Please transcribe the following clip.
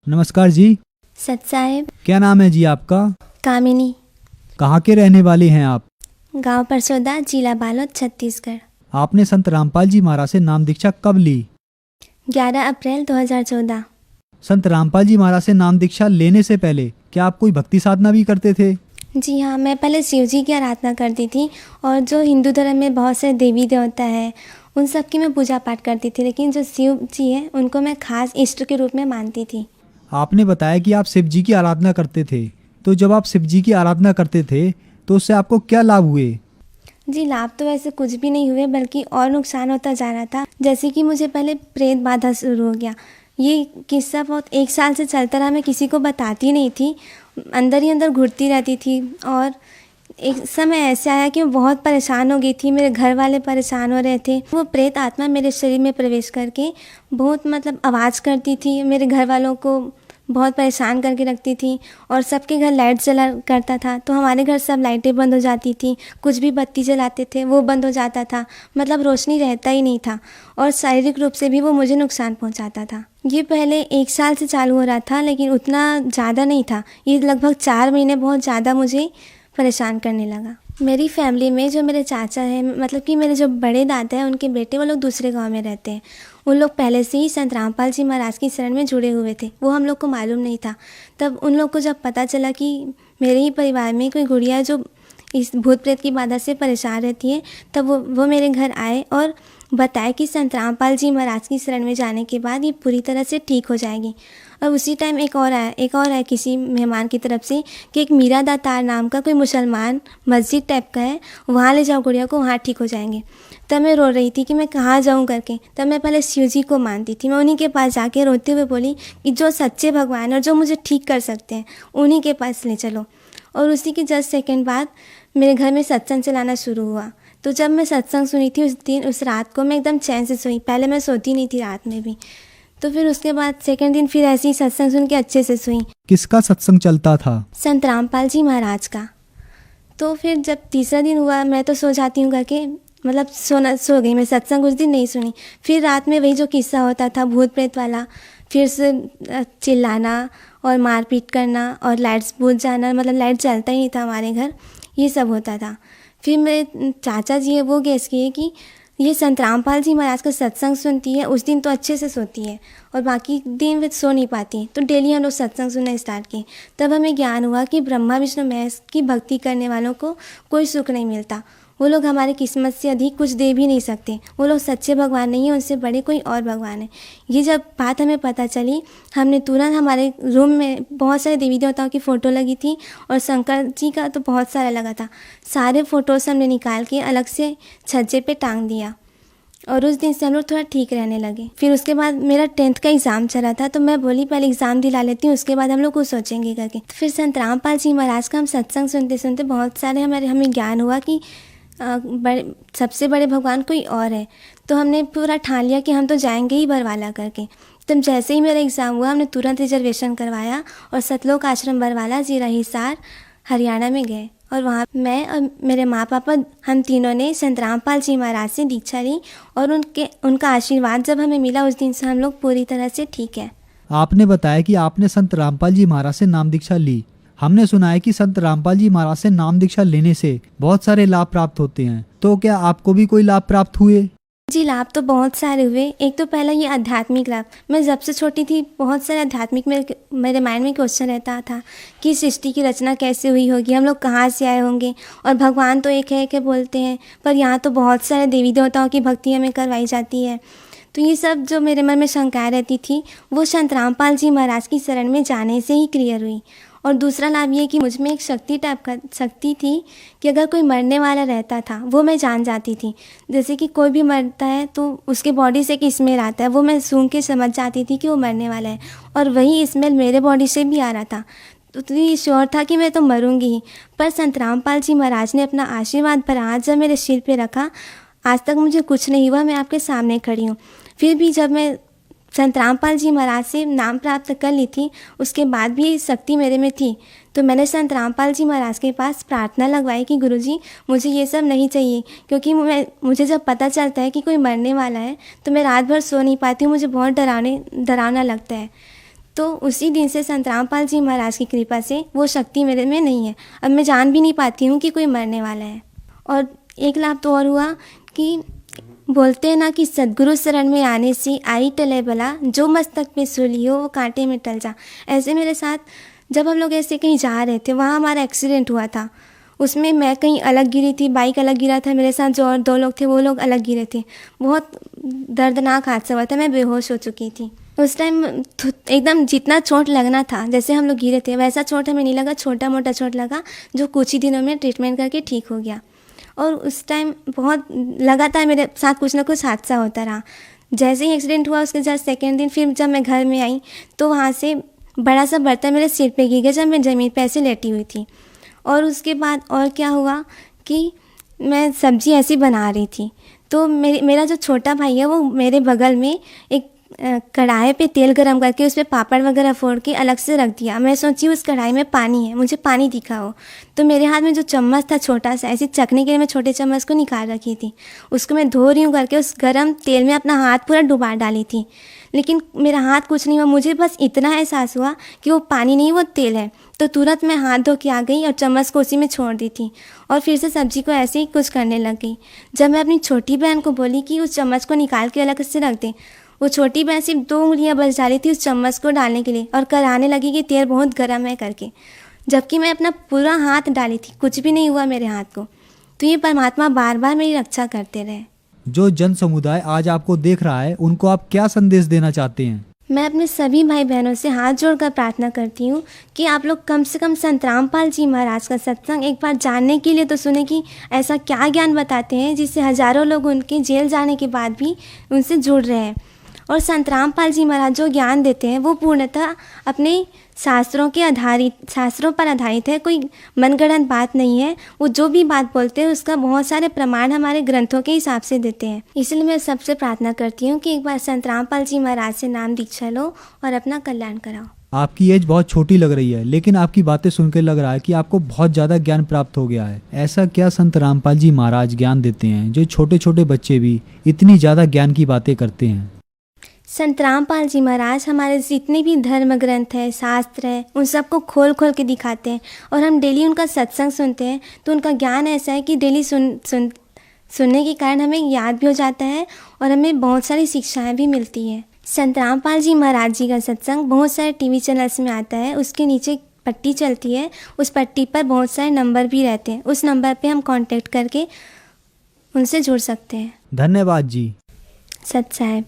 नमस्कार जी। सत साहेब। क्या नाम है जी आपका? कामिनी। कहाँ के रहने वाले हैं आप? गांव परसोदा, जिला बालोद, छत्तीसगढ़। आपने संत रामपाल जी महाराज से नाम दीक्षा कब ली? 11 अप्रैल 2014। संत रामपाल जी महाराज से नाम दीक्षा लेने से पहले क्या आप कोई भक्ति साधना भी करते थे? जी हाँ, मैं पहले शिव जी की आराधना करती थी और जो हिंदू धर्म में बहुत से देवी देवता है उन सब की मैं पूजा पाठ करती थी, लेकिन जो शिव जी है उनको मैं खास इष्ट के रूप में मानती थी। आपने बताया कि आप शिव जी की आराधना करते थे, तो जब आप शिव जी की आराधना करते थे तो उससे आपको क्या लाभ हुए? जी, लाभ तो वैसे कुछ भी नहीं हुए, बल्कि और नुकसान होता जा रहा था। जैसे कि मुझे पहले प्रेत बाधा शुरू हो गया। ये किस्सा बहुत 1 साल से चलता रहा, मैं किसी को बताती नहीं थी, अंदर ही अंदर घुटती रहती थी। और एक समय ऐसे आया कि मैं बहुत परेशान हो गई थी, मेरे घर वाले परेशान हो रहे थे। वो प्रेत आत्मा मेरे शरीर में प्रवेश करके बहुत आवाज़ करती थी, मेरे घर वालों को बहुत परेशान करके रखती थी। और सबके घर लाइट जला करता था, तो हमारे घर सब लाइटें बंद हो जाती थी, कुछ भी बत्ती जलाते थे वो बंद हो जाता था, रोशनी रहता ही नहीं था। और शारीरिक रूप से भी वो मुझे नुकसान पहुंचाता था। ये पहले 1 साल से चालू हो रहा था, लेकिन उतना ज़्यादा नहीं था। ये लगभग 4 महीने बहुत ज़्यादा मुझे परेशान करने लगा। मेरी फैमिली में जो मेरे चाचा हैं, कि मेरे जो बड़े दादा हैं, उनके बेटे वो लोग दूसरे गांव में रहते हैं। उन लोग पहले से ही संत रामपाल जी महाराज की शरण में जुड़े हुए थे, वो हम लोग को मालूम नहीं था। तब उन लोग को जब पता चला कि मेरे ही परिवार में कोई गुड़िया जो इस भूत प्रेत की बाधा से परेशान रहती है, तब वो मेरे घर आए और बताया कि संत रामपाल जी महाराज की शरण में जाने के बाद ये पूरी तरह से ठीक हो जाएगी। और उसी टाइम एक और आया किसी मेहमान की तरफ से कि एक मीरा दातार नाम का कोई मुसलमान मस्जिद टाइप का है, वहाँ ले जाओ गुड़िया को, वहाँ ठीक हो जाएंगे। तब मैं रो रही थी कि मैं कहाँ जाऊँ करके। तब मैं पहले शिव जी को मानती थी, मैं उन्हीं के पास जाके रोते हुए बोली कि जो सच्चे भगवान और जो मुझे ठीक कर सकते हैं उन्हीं के पास ले चलो। और उसी के जस्ट सेकंड बाद मेरे घर में सत्संग चलाना शुरू हुआ। तो जब मैं सत्संग सुनी थी उस रात को मैं एकदम चैन से सोई। पहले मैं सोती नहीं थी रात में भी। तो फिर उसके बाद सेकंड दिन फिर ऐसे ही सत्संग सुन के अच्छे से सोई। किसका सत्संग चलता था? संत रामपाल जी महाराज का। तो फिर जब तीसरा दिन हुआ, मैं तो सो जाती हूँ करके सो गई मैं, सत्संग उस दिन नहीं सुनी। फिर रात में वही जो किस्सा होता था भूत प्रेत वाला, फिर से चिल्लाना और मारपीट करना और लाइट्स बुझ जाना, लाइट जलता ही नहीं था हमारे घर, ये सब होता था। फिर मेरे चाचा जी है वो गेस किए कि ये संत रामपाल जी महाराज का सत्संग सुनती है, उस दिन तो अच्छे से सोती है और बाकी दिन वे सो नहीं पाती। तो डेली हम लोग सत्संग सुनना स्टार्ट किए। तब हमें ज्ञान हुआ कि ब्रह्मा विष्णु महेश की भक्ति करने वालों को कोई सुख नहीं मिलता। वो लोग हमारी किस्मत से अधिक कुछ दे भी नहीं सकते। वो लोग सच्चे भगवान नहीं हैं, उनसे बड़े कोई और भगवान है। ये जब बात हमें पता चली, हमने तुरंत हमारे रूम में बहुत सारे देवी देवताओं की फ़ोटो लगी थी और शंकर जी का तो बहुत सारा लगा था। सारे फ़ोटोज़ हमने निकाल के अलग से छज्जे पे टांग दिया और उस दिन से हम लोग थोड़ा ठीक रहने लगे। फिर उसके बाद मेरा 10th का एग्ज़ाम चला था, तो मैं बोली पहले एग्ज़ाम दिला लेती हूँ, उसके बाद हम लोग कुछ सोचेंगे करके। फिर संत रामपाल जी महाराज का हम सत्संग सुनते सुनते बहुत सारे हमें ज्ञान हुआ कि सबसे बड़े भगवान कोई और है। तो हमने पूरा ठान लिया कि हम तो जाएंगे ही बरवाला करके। तब जैसे ही मेरा एग्ज़ाम हुआ, हमने तुरंत रिजर्वेशन करवाया और सतलोक आश्रम बरवाला जीरा हिसार हरियाणा में गए। और वहाँ मैं और मेरे माँ पापा हम तीनों ने संत रामपाल जी महाराज से दीक्षा ली और उनका आशीर्वाद जब हमें मिला, उस दिन से हम लोग पूरी तरह से ठीक है। आपने बताया कि आपने संत रामपाल जी महाराज से नाम दीक्षा ली। हमने सुना है कि संत रामपाल जी महाराज से नाम दीक्षा लेने से बहुत सारे लाभ प्राप्त होते हैं, तो क्या आपको भी कोई लाभ प्राप्त हुए? जी, लाभ तो बहुत सारे हुए। एक तो पहला ये आध्यात्मिक लाभ। मैं जब से छोटी थी बहुत सारे आध्यात्मिक मेरे माइंड में क्वेश्चन रहता था कि सृष्टि की रचना कैसे हुई होगी, हम लोग कहाँ से आए होंगे, और भगवान तो एक है के बोलते हैं, पर यहाँ तो बहुत सारे देवी देवताओं की भक्ति हमें करवाई जाती है। तो ये सब जो मेरे मन में शंकाएं रहती थी वो संत रामपाल जी महाराज की शरण में जाने से ही क्लियर हुई। और दूसरा लाभ ये कि मुझ में एक शक्ति थी कि अगर कोई मरने वाला रहता था वो मैं जान जाती थी। जैसे कि कोई भी मरता है तो उसके बॉडी से एक स्मेल आता है, वो मैं सूंघ के समझ जाती थी कि वो मरने वाला है, और वही स्मेल मेरे बॉडी से भी आ रहा था। तो ये श्योर था कि मैं तो मरूंगी ही। पर संत रामपाल जी महाराज ने अपना आशीर्वाद भरा हाथ जब मेरे सिर पे रखा, आज तक मुझे कुछ नहीं हुआ, मैं आपके सामने खड़ी हूँ। फिर भी जब मैं संत रामपाल जी महाराज से नाम प्राप्त कर ली थी, उसके बाद भी शक्ति मेरे में थी। तो मैंने संत रामपाल जी महाराज के पास प्रार्थना लगवाई कि गुरुजी मुझे ये सब नहीं चाहिए, क्योंकि मुझे जब पता चलता है कि कोई मरने वाला है तो मैं रात भर सो नहीं पाती हूँ, मुझे बहुत डरावना लगता है। तो उसी दिन से संत रामपाल जी महाराज की कृपा से वो शक्ति मेरे में नहीं है। अब मैं जान भी नहीं पाती हूँ कि कोई मरने वाला है। और एक लाभ तो और हुआ कि बोलते हैं ना कि सद्गुरु शरण में आने से आई टले बला, जो मस्तक पे सूली हो वो कांटे में टल जा। ऐसे मेरे साथ जब हम लोग ऐसे कहीं जा रहे थे, वहाँ हमारा एक्सीडेंट हुआ था। उसमें मैं कहीं अलग गिरी थी, बाइक अलग गिरा था, मेरे साथ जो और 2 लोग थे वो लोग अलग गिरे थे। बहुत दर्दनाक हादसा हुआ था, मैं बेहोश हो चुकी थी। उस टाइम एकदम जितना चोट लगना था, जैसे हम लोग गिरे थे वैसा चोट हमें नहीं लगा, छोटा मोटा चोट लगा जो कुछ ही दिनों में ट्रीटमेंट करके ठीक हो गया। और उस टाइम बहुत लगातार मेरे साथ कुछ ना कुछ हादसा होता रहा। जैसे ही एक्सीडेंट हुआ उसके जस्ट सेकेंड दिन फिर जब मैं घर में आई तो वहाँ से बड़ा सा बर्तन मेरे सिर पे गिर गया जब मैं ज़मीन पे ऐसे लेटी हुई थी। और उसके बाद और क्या हुआ कि मैं सब्ज़ी ऐसी बना रही थी तो मेरा जो छोटा भाई है वो मेरे बगल में एक कढ़ाई पे तेल गरम करके उस पर पापड़ वगैरह फोड़ के अलग से रख दिया। मैं सोची उस कढ़ाई में पानी है, मुझे पानी दिखा हो, तो मेरे हाथ में जो चम्मच था छोटा सा, ऐसे चखने के लिए मैं छोटे चम्मच को निकाल रखी थी, उसको मैं धो रही हूँ करके उस गरम तेल में अपना हाथ पूरा डुबा डाली थी। लेकिन मेरा हाथ कुछ नहीं हुआ, मुझे बस इतना एहसास हुआ कि वो पानी नहीं वो तेल है। तो तुरंत मैं हाथ धो के आ गई और चम्मच को उसी में छोड़ दी थी और फिर से सब्जी को ऐसे ही कुछ करने लग गई। जब मैं अपनी छोटी बहन को बोली कि उस चम्मच को निकाल के अलग से रख दे, वो छोटी बहन सिर्फ 2 उंगलियां बस डाली थी उस चम्मच को डालने के लिए और कराने लगी कि तेल बहुत गर्म है करके, जबकि मैं अपना पूरा हाथ डाली थी, कुछ भी नहीं हुआ मेरे हाथ को। तो ये परमात्मा बार बार मेरी रक्षा करते रहे। जो जन समुदाय आज आपको देख रहा है उनको आप क्या संदेश देना चाहते हैं? मैं अपने सभी भाई बहनों से हाथ जोड़कर प्रार्थना करती हूँ कि आप लोग कम से कम संत रामपाल जी महाराज का सत्संग एक बार जानने के लिए तो सुने कि ऐसा क्या ज्ञान बताते हैं जिससे हजारों लोग उनके जेल जाने के बाद भी उनसे जुड़ रहे हैं। और संत रामपाल जी महाराज जो ज्ञान देते हैं वो पूर्णतः अपने शास्त्रों पर आधारित है, कोई मनगढ़ंत बात नहीं है। वो जो भी बात बोलते हैं उसका बहुत सारे प्रमाण हमारे ग्रंथों के हिसाब से देते हैं। इसलिए मैं सबसे प्रार्थना करती हूँ कि एक बार संत रामपाल जी महाराज से नाम दीक्षा लो और अपना कल्याण कराओ। आपकी एज बहुत छोटी लग रही है, लेकिन आपकी बातें सुनकर लग रहा है कि आपको बहुत ज़्यादा ज्ञान प्राप्त हो गया है। ऐसा क्या संत रामपाल जी महाराज ज्ञान देते हैं जो छोटे छोटे बच्चे भी इतनी ज़्यादा ज्ञान की बातें करते हैं? संत रामपाल जी महाराज हमारे जितने भी धर्म ग्रंथ हैं, शास्त्र हैं, उन सबको खोल खोल के दिखाते हैं। और हम डेली उनका सत्संग सुनते हैं तो उनका ज्ञान ऐसा है कि डेली सुनने के कारण हमें याद भी हो जाता है और हमें बहुत सारी शिक्षाएं भी मिलती हैं। संत रामपाल जी महाराज जी का सत्संग बहुत सारे टीवी चैनल्स में आता है, उसके नीचे पट्टी चलती है, उस पट्टी पर बहुत सारे नंबर भी रहते हैं, उस नंबर पर हम कॉन्टेक्ट करके उनसे जुड़ सकते हैं। धन्यवाद जी। सत साहेब।